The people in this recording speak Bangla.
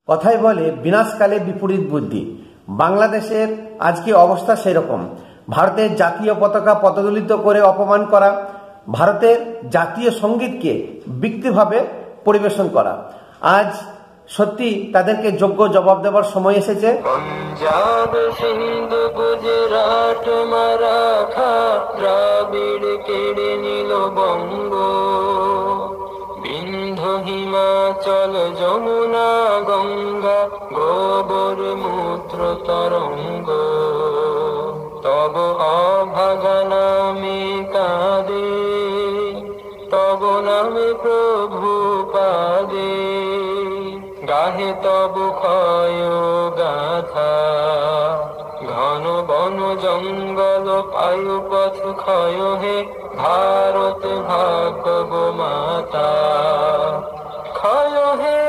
কথাই বলে বিনাশকালে বিপরীত বুদ্ধি। বাংলাদেশের আজকে অবস্থা সেরকম। ভারতের জাতীয় পতাকা পদদলিত করে অপমান করা, ভারতের জাতীয় সঙ্গীতকে বিকৃতভাবে পরিবেশন করা। আজ সত্যি তাদেরকে যোগ্য জবাব দেওয়ার সময় এসেছে। পঞ্জাব, সিন্ধু, গুজরাট, মারাঠা, দ্রাবিড় কেড়ে নিল বঙ্গ। বিন্ধ্য, হিমাচল, যমুনা, গঙ্গা, গোবর মূত্র তরঙ্গ। তব অভাগা নামে কাঁদে, তব নামে প্রভু পাদে। গাহে তব ক্ষয় গাথা, ঘন বন জঙ্গল পায়ু পথ ক্ষয় হে। ভারত ভাগ্য গো মাতা, ক্ষয় হে